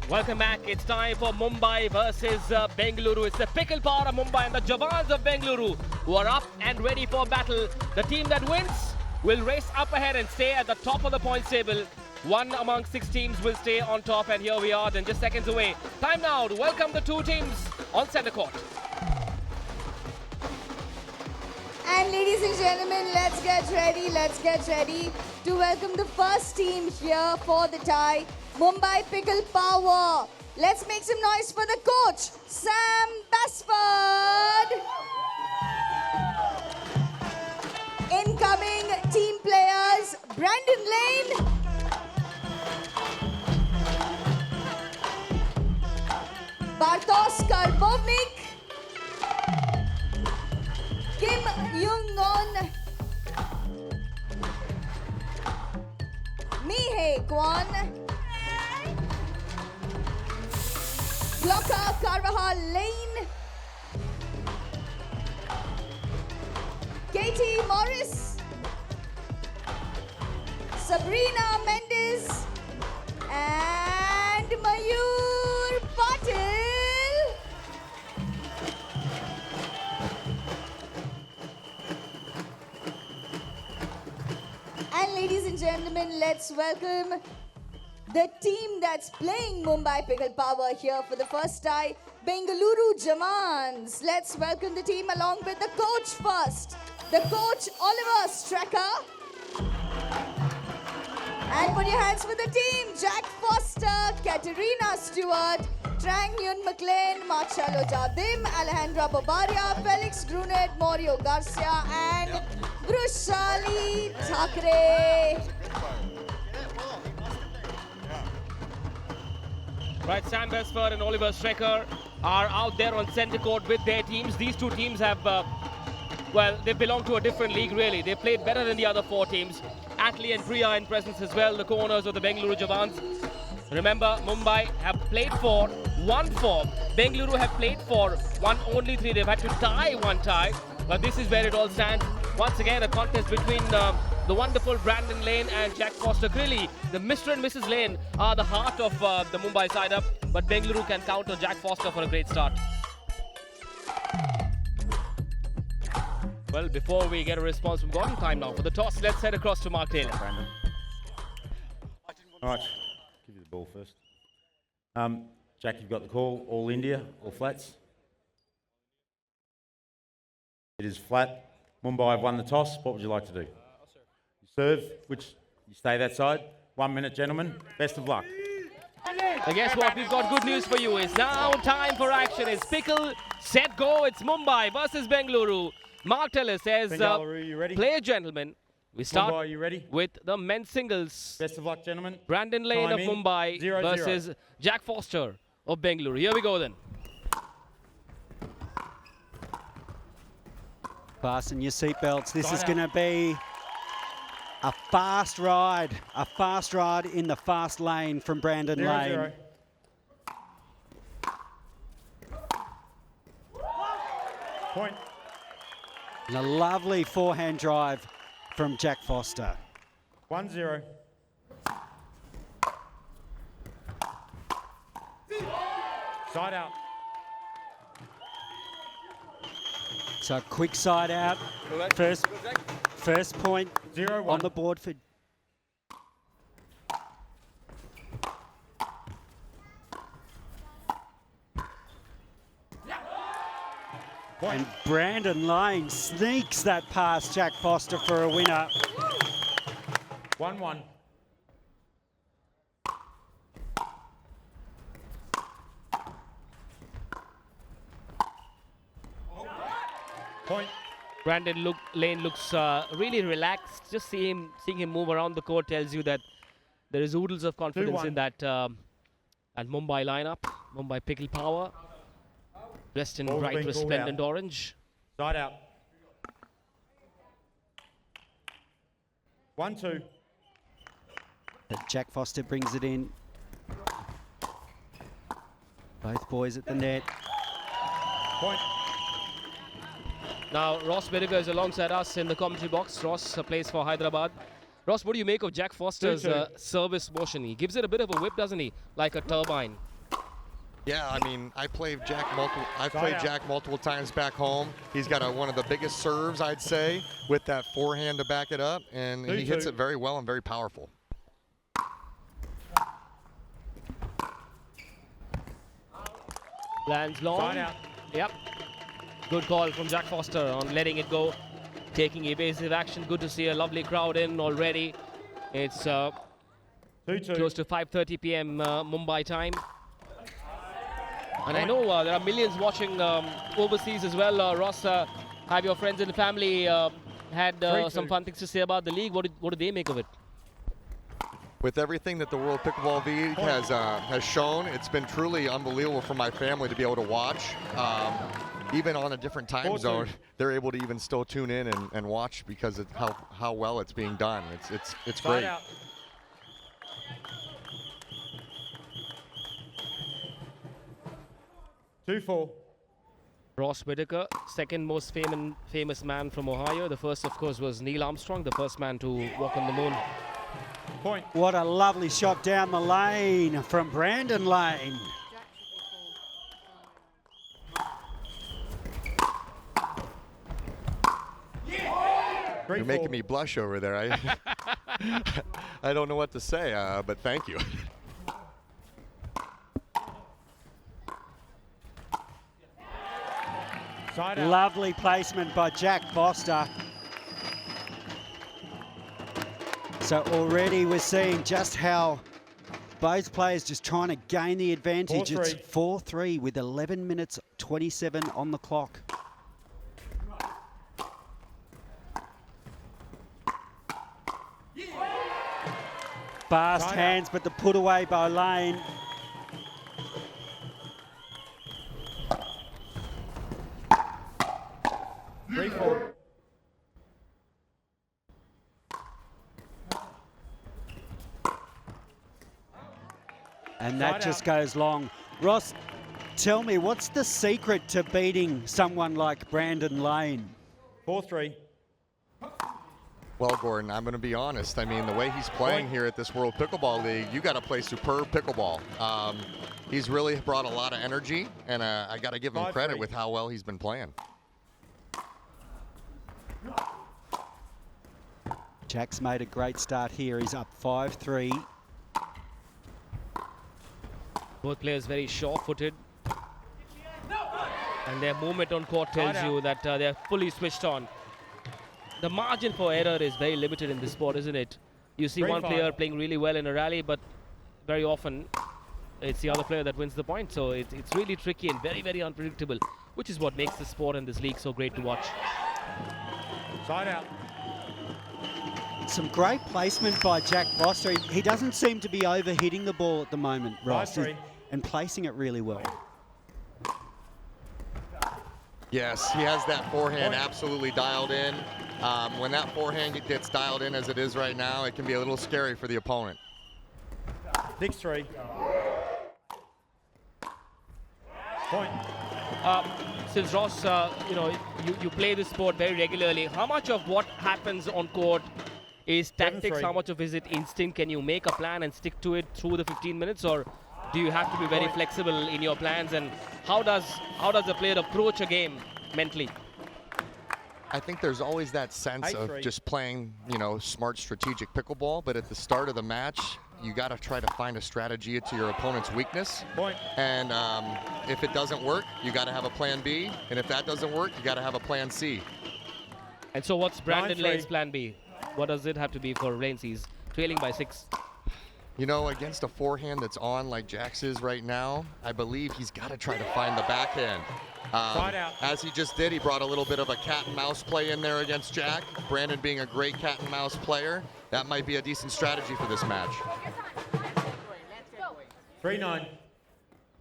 Welcome back. It's time for Mumbai versus Bengaluru. It's the Pickle power of Mumbai and the Jawans of Bengaluru who are up and ready for battle. The team that wins will race up ahead and stay at the top of the points table. One among 6 teams will stay on top, and here we are, then just seconds away. Time now to welcome the 2 teams on centre court. And ladies and gentlemen, let's get ready to welcome the first team here for the tie, Mumbai Pickle Power. Let's make some noise for the coach, Sam Basford. Incoming team players, Brandon Lane, Bartosz Karbovnik, Kim Young-non, Mihae Kwan, Blocker Carvajal Lane, Katie Morris, Sabrina Mendes, and Mayur Patil. And ladies and gentlemen, let's welcome the team that's playing Mumbai Pickle Power here for the first time, Bengaluru Jawans. Let's welcome the team along with the coach first. The coach, Oliver Strecker. And put your hands for the team, Jack Foster, Katerina Stewart, Trang Yun McLean, Marcelo Jardim, Alejandra Bobaria, Felix Grunet, Mario Garcia, and Grushali Thakre. Right, Sam Basford and Oliver Strecker are out there on centre court with their teams. These 2 teams have, well, they belong to a different league really. They played better than the other 4 teams. Atlee and Priya in presence as well, the co-owners of the Bengaluru Jawans. Remember, Mumbai have played for 1-4. Bengaluru have played for 1 only 3. They've had to tie 1 tie. But this is where it all stands. Once again, a contest between the wonderful Brandon Lane and Jack Foster. Clearly, the Mr. and Mrs. Lane are the heart of the Mumbai side up. But Bengaluru can counter Jack Foster for a great start. Well, before we get a response from Gordon, time now for the toss. Let's head across to Mark Taylor. Brandon. All right, give you the ball first. Jack, you've got the call. All India, all flats. It is flat. Mumbai have won the toss. What would you like to do? You serve, which you stay that side. 1 minute, gentlemen. Best of luck. And guess what? We've got good news for you. It's now time for action. It's Pickle, set, go. It's Mumbai versus Bengaluru. Mark Taylor says, Bengaluru, you ready? play, gentlemen. We start Mumbai, you ready? with the men's singles. Best of luck, gentlemen. Brandon Lane Timing, of Mumbai 0-0. versus Jack Foster of Bengaluru. Here we go then. Fasten your seatbelts. This is going to be a fast ride in the fast lane from Brandon 0-0. Lane. Point. And a lovely forehand drive from Jack Foster. 1-0. Side out. So quick side out. First point 0-1. on the board for Point. and Brandon Lane sneaks that past Jack Foster for a winner. 1-1. Point. Brandon Lane looks really relaxed. Just seeing him move around the court tells you that there is oodles of confidence 2-1. in that and Mumbai lineup. Mumbai Pickle Power, dressed in Ball's bright, being called resplendent out. orange. Side out. 1-2. But Jack Foster brings it in. Both boys at the net. Point. Now, Ross Bediger is alongside us in the commentary box. Ross plays for Hyderabad. Ross, what do you make of Jack Foster's 2-2. service motion? He gives it a bit of a whip, doesn't he? Like a turbine. Yeah, I mean, I've played Jack multiple times back home. He's got one of the biggest serves, I'd say, with that forehand to back it up, and he hits it very well and very powerful. Lands long. Side out. Yep. Good call from Jack Foster on letting it go, taking evasive action. Good to see a lovely crowd in already. It's 2-2. close to 5:30 p.m. Mumbai time. And I know there are millions watching overseas as well. Ross, have your friends and family had some fun things to say about the league? What did they make of it? With everything that the World Pickleball League has shown, it's been truly unbelievable for my family to be able to watch. Even on a different time zone, they're able to even still tune in and watch because of how well it's being done. It's great. Out. Two-4. Ross Whitaker, second most famous man from Ohio. The first, of course, was Neil Armstrong, the first man to walk on the moon. Point. What a lovely shot down the lane from Brandon Lane. You're making me blush over there. I don't know what to say, but thank you. Side out. Lovely placement by Jack Foster. So already we're seeing just how both players just trying to gain the advantage. 4-3. It's 4-3 with 11 minutes 27 on the clock. Fast Side hands, but the put away by Lane. Three-4. And that just goes long. Ross, tell me, what's the secret to beating someone like Brandon Lane? 4-3. Well, Gordon, I'm going to be honest. I mean, the way he's playing here at this World Pickleball League, you got to play superb pickleball. He's really brought a lot of energy, and I got to give him credit with how well he's been playing. Jack's made a great start here. He's up 5-3. Both players very sure-footed. And their movement on court tells you that they're fully switched on. The margin for error is very limited in this sport, isn't it? You see one player playing really well in a rally, but very often it's the other player that wins the point. So it's really tricky and very, very unpredictable, which is what makes the sport and this league so great to watch. Side out. Some great placement by Jack Foster. He doesn't seem to be overhitting the ball at the moment, Ross, 5-3. and placing it really well. Yes, he has that forehand absolutely dialed in. When that forehand gets dialed in as it is right now, it can be a little scary for the opponent. 6-3. Point. Since Ross, you play this sport very regularly, how much of what happens on court is tactics? 7-3. How much of is it instinct? Can you make a plan and stick to it through the 15 minutes, or do you have to be very flexible in your plans? And how does a player approach a game mentally? I think there's always that sense of just playing, smart strategic pickleball, but at the start of the match, you got to try to find a strategy to your opponent's weakness. Point. And if it doesn't work, you got to have a plan B. And if that doesn't work, you got to have a plan C. And so what's Brandon 9-3. Lane's plan B? What does it have to be for Lanes? He's trailing by 6. Against a forehand that's on like Jack's is right now, I believe he's got to try to find the backhand. Side out. As he just did, he brought a little bit of a cat and mouse play in there against Jack. Brandon being a great cat and mouse player, that might be a decent strategy for this match. 3-9.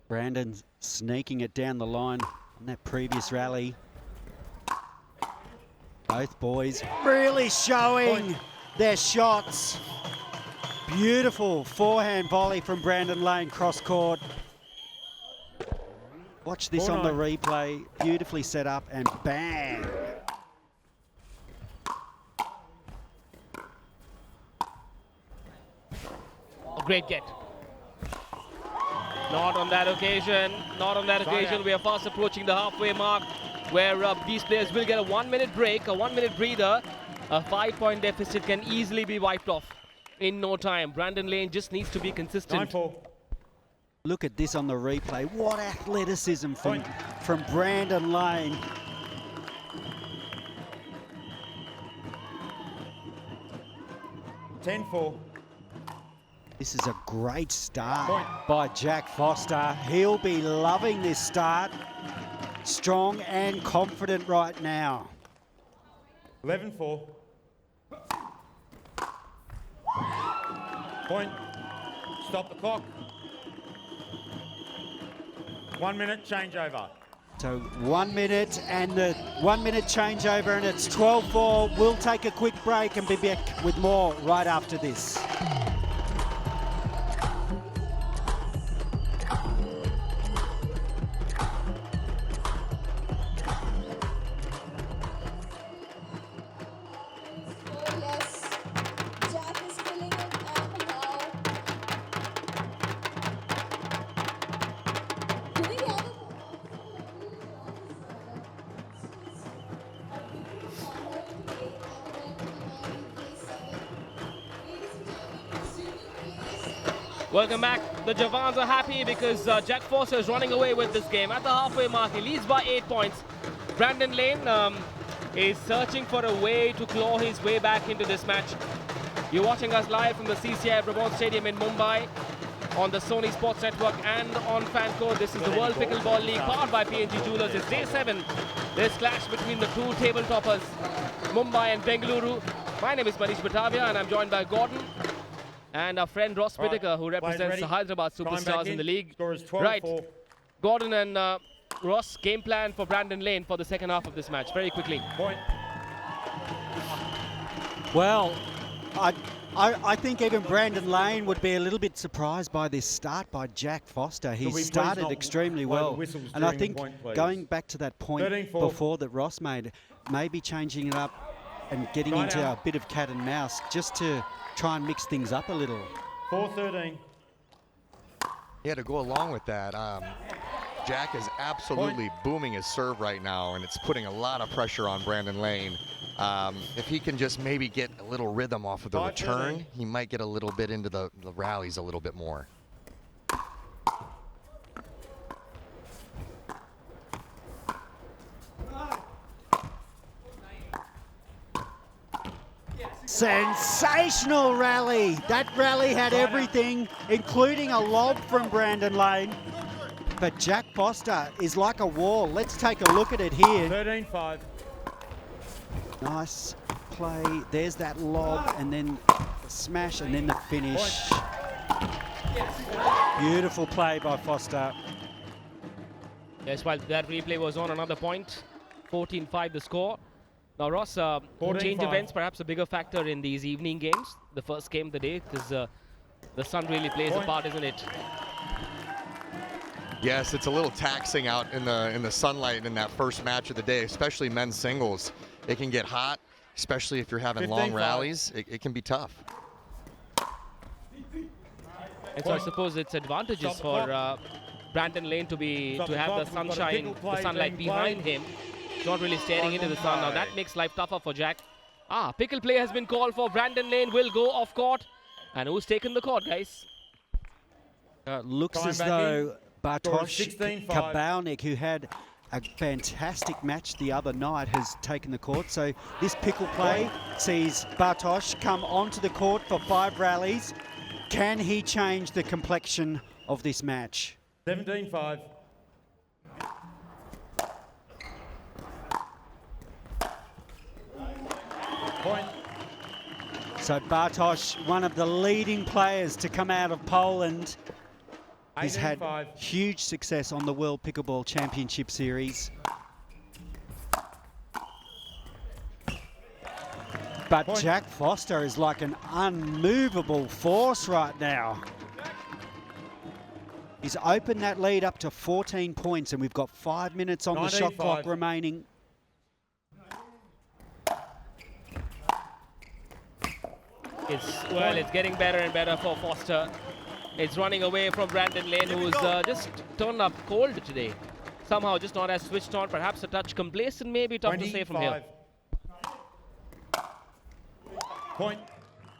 Brandon's sneaking it down the line in that previous rally. Both boys really showing their shots. Beautiful forehand volley from Brandon Lane cross court. Watch this on the replay. Beautifully set up and bang. A great get. Not on that occasion. Not on that occasion. We are fast approaching the halfway mark where these players will get a 1 minute break, a 1 minute breather. A 5-point deficit can easily be wiped off in no time. Brandon Lane just needs to be consistent. 9-4. Look at this on the replay. What athleticism from Brandon Lane. This is a great start by Jack Foster. He'll be loving this start. Strong and confident right now. 11-4. Point. Stop the clock. 1 minute changeover. So 1 minute and the 1 minute changeover, and it's 12-4. We'll take a quick break and be back with more right after this. Yes, Jack is filling it up now. Do we have Welcome back. The Jawans are happy because Jack Foster is running away with this game. At the halfway mark, he leads by 8 points. Brandon Lane is searching for a way to claw his way back into this match. You're watching us live from the CCI Brabant Stadium in Mumbai on the Sony Sports Network and on Fanco. This is the World Pickleball League powered by PNG Jewelers. It's day 7. This clash between the two table toppers, Mumbai and Bengaluru. My name is Manish Batavia and I'm joined by Gordon and our friend Ross Whittaker, who represents the Hyderabad Superstars in the league. Right, Gordon and Ross, game plan for Brandon Lane for the second half of this match, very quickly. Point. Well, I think even Brandon Lane would be a little bit surprised by this start by Jack Foster. He started extremely well. And I think going back to that point before that Ross made, maybe changing it up and getting into a bit of cat and mouse just to try and mix things up a little. 4-13. Yeah, to go along with that, Jack is absolutely booming his serve right now, and it's putting a lot of pressure on Brandon Lane. If he can just maybe get a little rhythm off of the return, he might get a little bit into the rallies a little bit more. Sensational rally. That rally had everything, including a lob from Brandon Lane. But Jack Foster is like a wall. Let's take a look at it here. 13-5. Nice play. There's that lob and then the smash and then the finish. Beautiful play by Foster. Yes, while that replay was on, another point. 14-5 the score. Now, Ross, change events perhaps a bigger factor in these evening games, the first game of the day, because the sun really plays a part, isn't it? Yes, it's a little taxing out in the sunlight in that first match of the day, especially men's singles. It can get hot, especially if you're having long rallies. It can be tough. And so I suppose it's advantages for Brandon Lane to have the sunshine, the sunlight behind him. Not really staring into the sun. Now that makes life tougher for Jack. Pickle play has been called for. Brandon Lane will go off court. And who's taken the court, guys? Looks as though Bartosz Kabalnik, who had a fantastic match the other night, has taken the court. So this pickle play sees Bartosz come onto the court for 5 rallies. Can he change the complexion of this match? 17-5. Point. So Bartosz, one of the leading players to come out of Poland. He's had huge success on the World Pickleball Championship Series. But Jack Foster is like an unmovable force right now. He's opened that lead up to 14 points, and we've got 5 minutes on the shot clock remaining. It's getting better and better for Foster. It's running away from Brandon Lane, who's just turned up cold today. Somehow just not as switched on, perhaps a touch complacent, maybe tough to say from here. Point.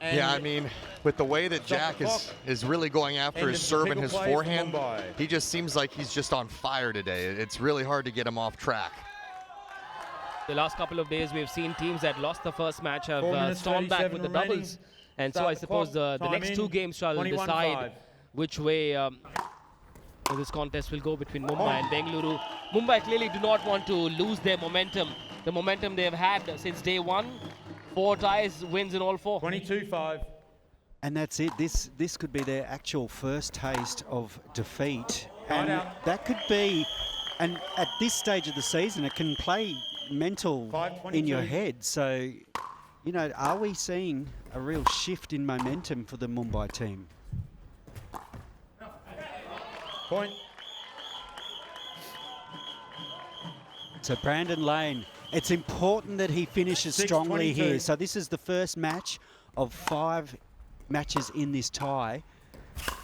Yeah, I mean, with the way that Jack is really going after his serve and his forehand, he just seems like he's just on fire today. It's really hard to get him off track. The last couple of days, we've seen teams that lost the first match have stormed back with the doubles. And so I suppose the next two games shall decide which way this contest will go between Mumbai and Bengaluru. Mumbai clearly do not want to lose their momentum. The momentum they've had since day one. 4 ties, wins in all 4. 22-5. And that's it. This could be their actual first taste of defeat. And that could be, and at this stage of the season, it can play mental in your head. So, you know, are we seeing a real shift in momentum for the Mumbai team? Point. So Brandon Lane, it's important that he finishes strongly here. So this is the first match of 5 matches in this tie.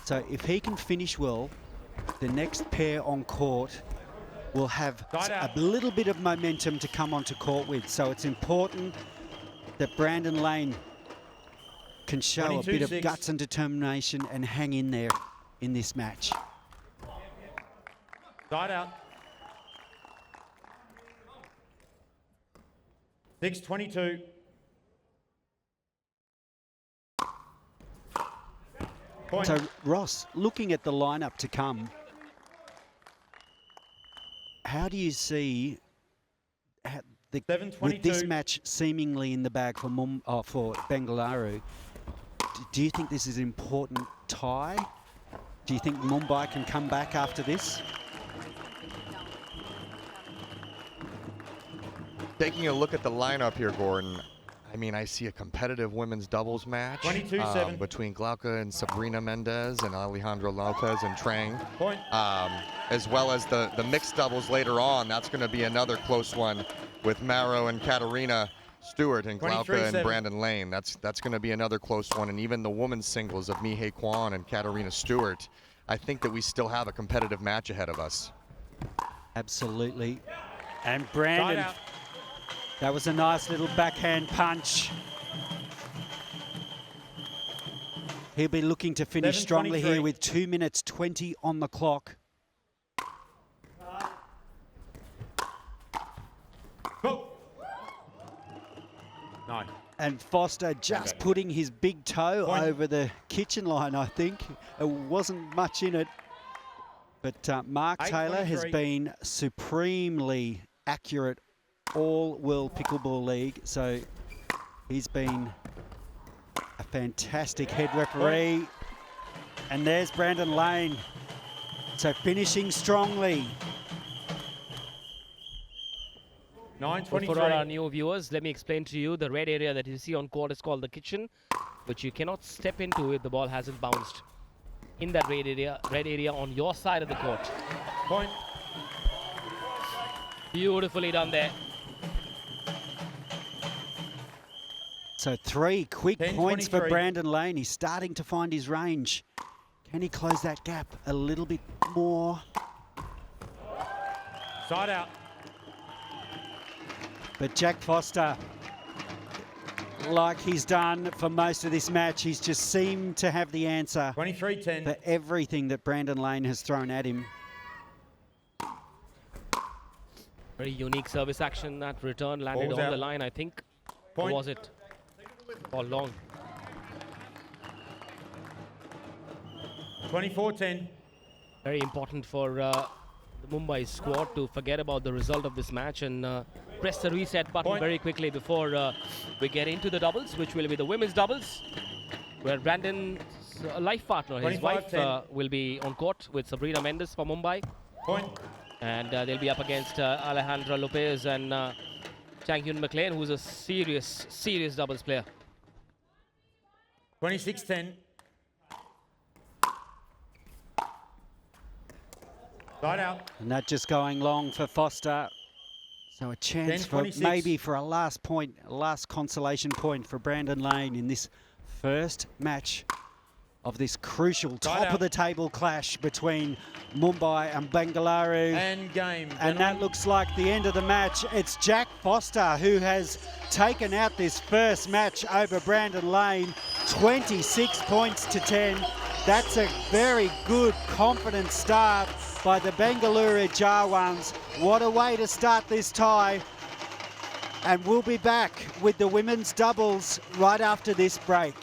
So if he can finish well, the next pair on court will have a little bit of momentum to come onto court with. So it's important that Brandon Lane can show a bit of guts and determination and hang in there in this match. Side out. 6-22. Point. So Ross, looking at the lineup to come, how do you see with this match seemingly in the bag for Bengaluru? Do you think this is an important tie? Do you think Mumbai can come back after this? Taking a look at the lineup here, Gordon, I mean, I see a competitive women's doubles match between Glauca and Sabrina Mendez and Alejandro Lopez and Trang, as well as the mixed doubles later on. That's going to be another close one with Maro and Katarina Stewart and Glauca and Brandon Lane. That's going to be another close one. And even the women's singles of Mihei Kwan and Katarina Stewart, I think that we still have a competitive match ahead of us. Absolutely. And Brandon, that was a nice little backhand punch. He'll be looking to finish strongly here with 2 minutes 20 on the clock. No. And Foster just putting his big toe over the kitchen line, I think. It wasn't much in it. But Mark Taylor has been supremely accurate all World Pickleball League, so he's been a fantastic head referee. And there's Brandon Lane, so finishing strongly. 9:23. For our new viewers, let me explain to you, the red area that you see on court is called the kitchen, which you cannot step into if the ball hasn't bounced. In that red area on your side of the court. Point. Beautifully done there. So 3 quick points for Brandon Lane. He's starting to find his range. Can he close that gap a little bit more? Side out. But Jack Foster, like he's done for most of this match, he's just seemed to have the answer 23-10 for everything that Brandon Lane has thrown at him. Very unique service action. That return landed on the line, I think. Or was it? Ball long. 24-10. Very important for the Mumbai squad to forget about the result of this match and press the reset button very quickly before we get into the doubles, which will be the women's doubles, where Brandon's life partner, his wife, will be on court with Sabrina Mendez for Mumbai. And they'll be up against Alejandra Lopez and Chang Hyun McLean, who's a serious doubles player. 26-10. Side out. And that just going long for Foster. So a chance for maybe for a last point, a last consolation point for Brandon Lane in this first match of this crucial top of the table clash between Mumbai and Bengaluru. And game. And that looks like the end of the match. It's Jack Foster who has taken out this first match over Brandon Lane, 26 points to 10. That's a very good, confident start by the Bengaluru Jawans. What a way to start this tie. And we'll be back with the women's doubles right after this break.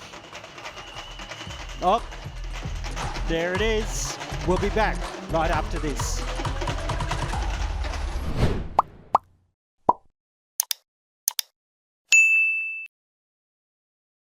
Oh, there it is. We'll be back right after this.